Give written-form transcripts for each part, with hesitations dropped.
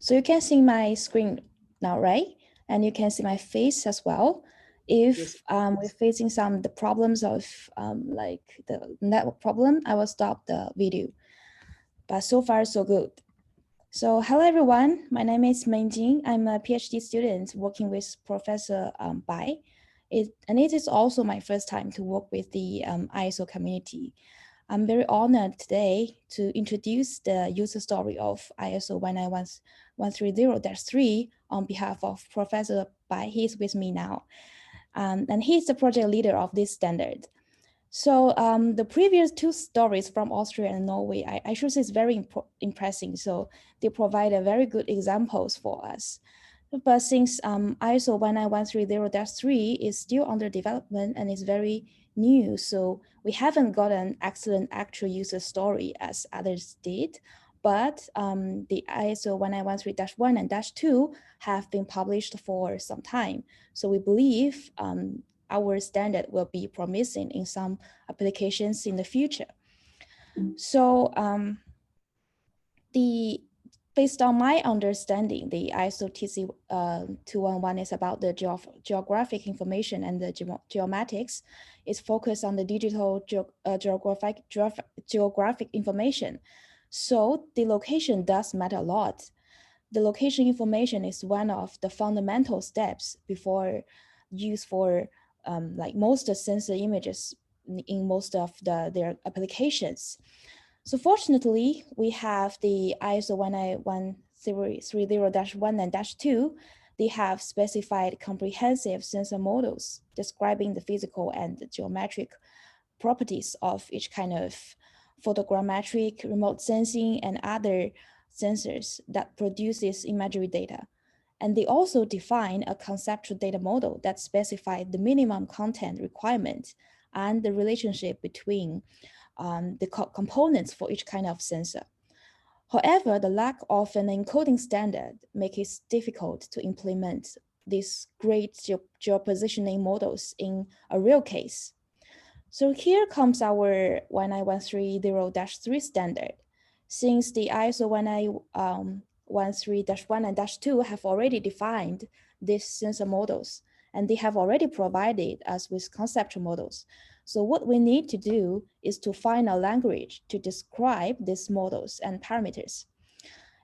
So you can see my screen now, right? And you can see my face as well. Yes. If we're facing some the problems of like the network problem, I will stop the video. But so far, so good. So hello everyone, my name is Menjing. I'm a PhD student working with Professor Bai. And it is also my first time to work with the ISO community. I'm very honored today to introduce the user story of ISO 19130-3 on behalf of Professor Bai. He's with me now. And he's the project leader of this standard. So the previous two stories from Austria and Norway, I should say is very impressive. So they provide a very good examples for us. But since ISO 19130-3 is still under development and is very new, so we haven't got an excellent actual user story as others did. But the ISO 19113-1 and -2 have been published for some time. So we believe our standard will be promising in some applications in the future. So based on my understanding, the ISO TC 211 is about the geographic information and the geomatics. It's focused on the digital geographic information. So the location does matter a lot. The location information is one of the fundamental steps before use for like most sensor images in most of their applications. So fortunately, we have the ISO 19130-1 and -2. They have specified comprehensive sensor models describing the physical and the geometric properties of each kind of photogrammetric, remote sensing, and other sensors that produces imagery data. And they also define a conceptual data model that specifies the minimum content requirement and the relationship between the components for each kind of sensor. However, the lack of an encoding standard makes it difficult to implement these great geopositioning models in a real case. So here comes our 19130-3 standard. Since the ISO 19113-1 and -2 have already defined these sensor models, and they have already provided us with conceptual models. So what we need to do is to find a language to describe these models and parameters.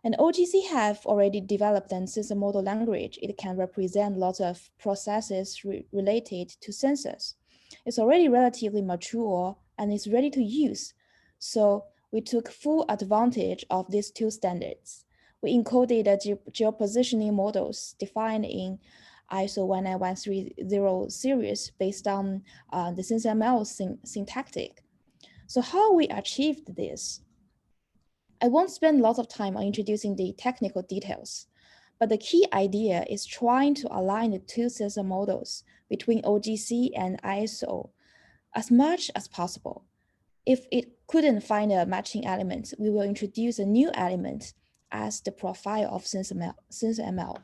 And OGC have already developed a sensor model language. It can represent lots of processes related to sensors. It's already relatively mature and is ready to use. So we took full advantage of these two standards. We encoded the geopositioning models defined in ISO 19130 series based on the SenseML syntactic. So how we achieved this? I won't spend lots of time on introducing the technical details, but the key idea is trying to align the two sensor models between OGC and ISO as much as possible. If it couldn't find a matching element, we will introduce a new element as the profile of SenseML.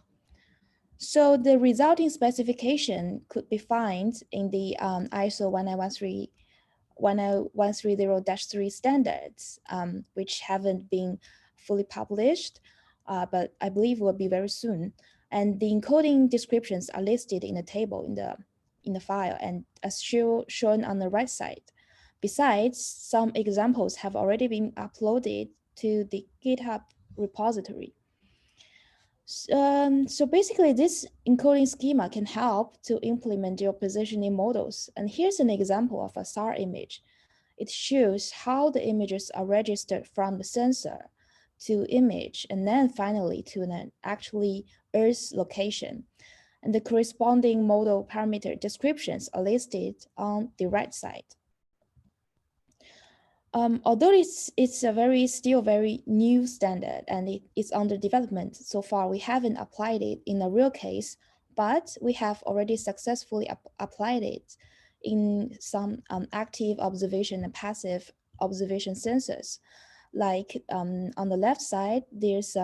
So the resulting specification could be found in the ISO 19130-3 standards, which haven't been fully published, but I believe will be very soon. And the encoding descriptions are listed in the table in the file and as shown on the right side. Besides, some examples have already been uploaded to the GitHub repository. So basically, this encoding schema can help to implement your positioning models. And here's an example of a SAR image. It shows how the images are registered from the sensor to image, and then finally to an actually Earth's location. And the corresponding model parameter descriptions are listed on the right side. Although it's a still very new standard and it's under development so far, we haven't applied it in a real case, but we have already successfully applied it in some active observation and passive observation sensors. Like on the left side, there's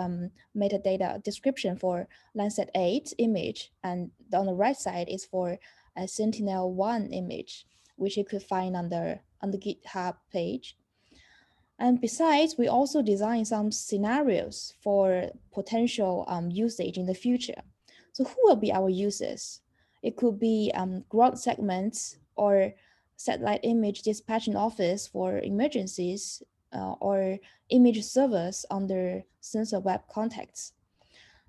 metadata description for Landsat 8 image, and on the right side is for a Sentinel-1 image, which you could find on the GitHub page. And besides, we also design some scenarios for potential usage in the future. So who will be our users? It could be ground segments or satellite image dispatching office for emergencies or image servers under sensor web contexts.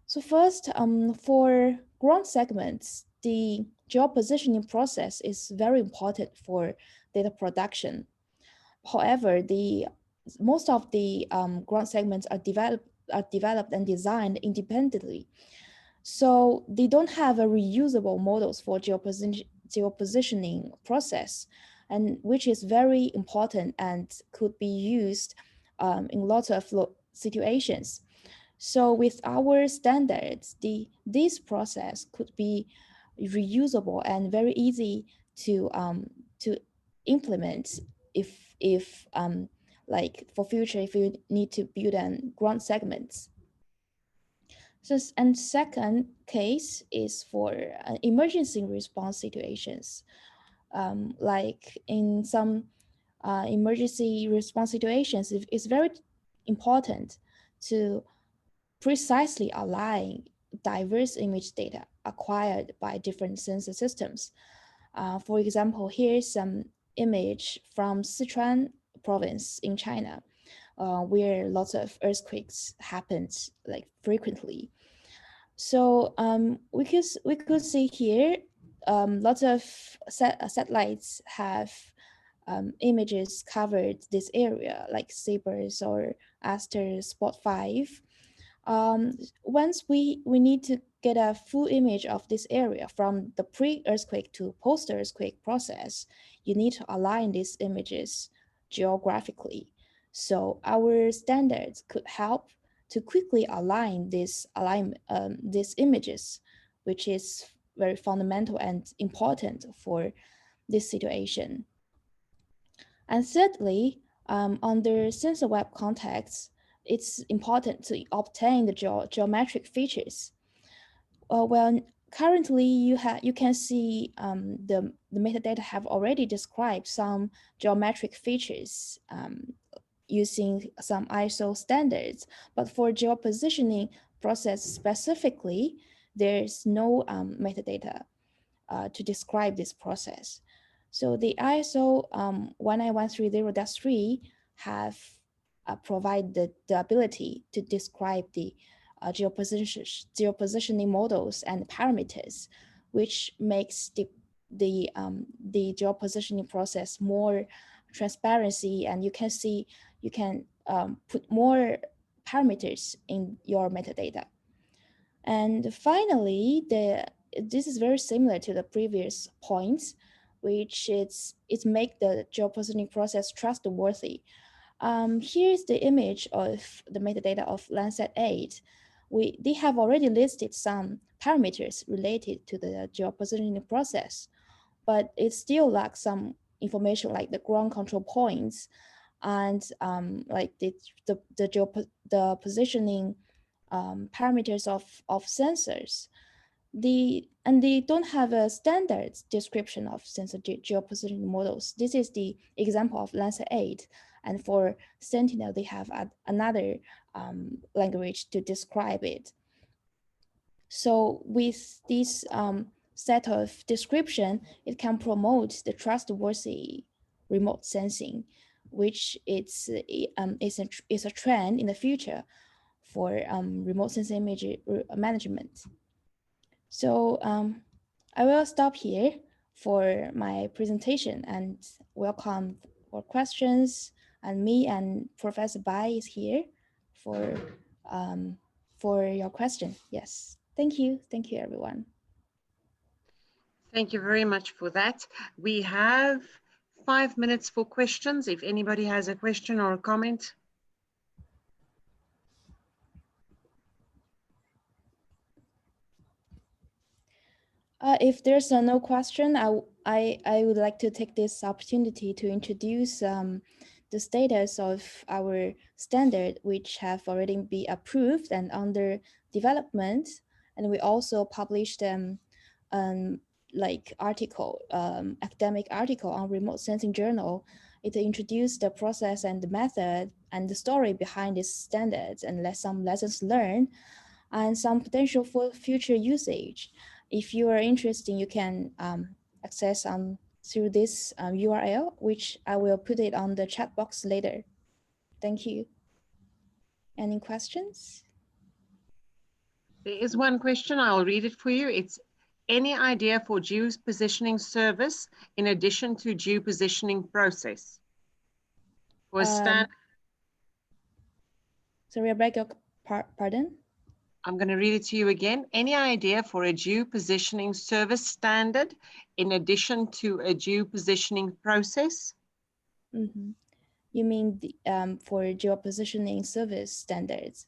So first, for ground segments, the geopositioning process is very important for data production. However, the most of the ground segments are developed and designed independently, so they don't have a reusable models for geopositioning process, and which is very important and could be used in lots of situations. So with our standards, this process could be reusable and very easy to implement if like for future if you need to build an ground segments. So and second case is for emergency response situations, like in some emergency response situations, it's very important to precisely align diverse image data acquired by different sensor systems. For example, here's some image from Sichuan province in China, where lots of earthquakes happens like frequently. So we could see here lots of satellites have images covered this area like Sabres or Aster Spot 5. Once we need to get a full image of this area from the pre-earthquake to post-earthquake process, you need to align these images geographically. So our standards could help to quickly align these images, which is very fundamental and important for this situation. And thirdly, under sensor web contexts, it's important to obtain the geometric features. Well, currently you can see the metadata have already described some geometric features using some ISO standards, but for geopositioning process specifically, there's no metadata to describe this process. So the ISO 19130-3 have provided the ability to describe the geopositioning models and parameters, which makes the geopositioning process more transparency, and you can put more parameters in your metadata. And finally, this is very similar to the previous points, which it's make the geopositioning process trustworthy. Here's the image of the metadata of Landsat 8. They have already listed some parameters related to the geopositioning process, but it still lacks some information like the ground control points and like the positioning parameters of sensors. And they don't have a standard description of sensor geopositioning models. This is the example of Landsat 8. And for Sentinel, they have another language to describe it. So with this set of description, it can promote the trustworthy remote sensing, which is a trend in the future for remote sensing image management. So I will stop here for my presentation and welcome for questions. And me and Professor Bai is here for your question. Yes, thank you everyone. Thank you very much for that. We have 5 minutes for questions. If anybody has a question or a comment. If there's no question, I would like to take this opportunity to introduce the status of our standard, which have already been approved and under development. And we also published like article, academic article on remote sensing journal It introduced the process and the method and the story behind its standards and some lessons learned and some potential for future usage. If you are interested, you can access through this URL, which I will put it on the chat box later. Thank you. Any questions? There is one question. I'll read it for you. It's any idea for geopositioning service in addition to geopositioning process? For a stand. Sorry, I beg your pardon? I'm going to read it to you again. Any idea for a geopositioning service standard in addition to a geopositioning process? Mm-hmm. You mean the, for geopositioning service standards?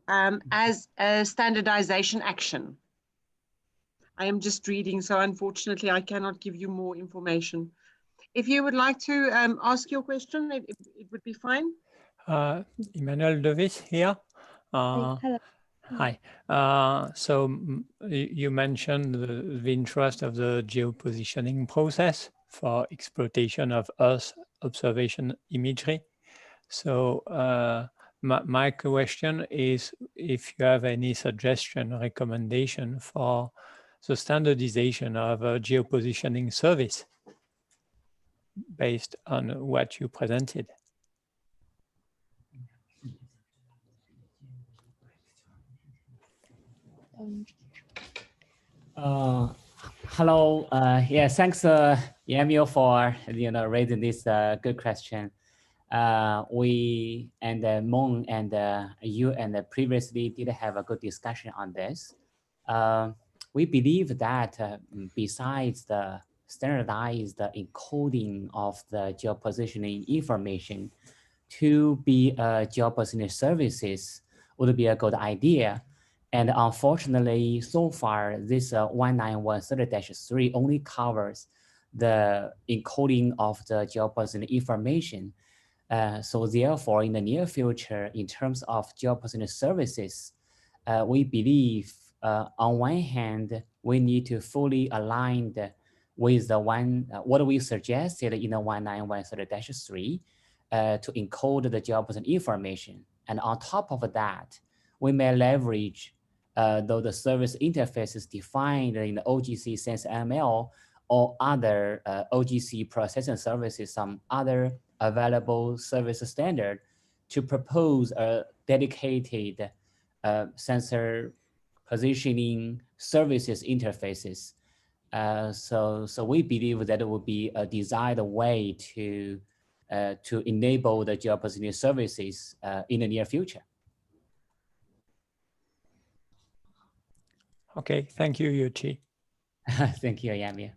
As a standardization action. I am just reading, so unfortunately I cannot give you more information. If you would like to ask your question, it would be fine. Emmanuel Davis here. Hello. Hi. So you mentioned the interest of the geopositioning process for exploitation of Earth observation imagery. So my question is if you have any suggestion, recommendation for the standardization of a geopositioning service based on what you presented. Hello. Yeah, thanks, Emil, for raising this good question. We and Mon and you and previously did have a good discussion on this. We believe that besides the standardized encoding of the geopositioning information to be geopositioning services would be a good idea. And unfortunately, so far, this 19130-3 only covers the encoding of the geopositioning information. So therefore, in the near future, in terms of geopositioning services, we believe on one hand, we need to fully align with the what we suggested in the 19130-3 to encode the geopositioning information. And on top of that, we may leverage though the service interfaces defined in the OGC SenseML or other OGC processing services, some other available service standard to propose a dedicated sensor positioning services interfaces. So we believe that it would be a desired way to enable the geopositioning services in the near future. Okay, thank you, Yuchi. Thank you, Yami.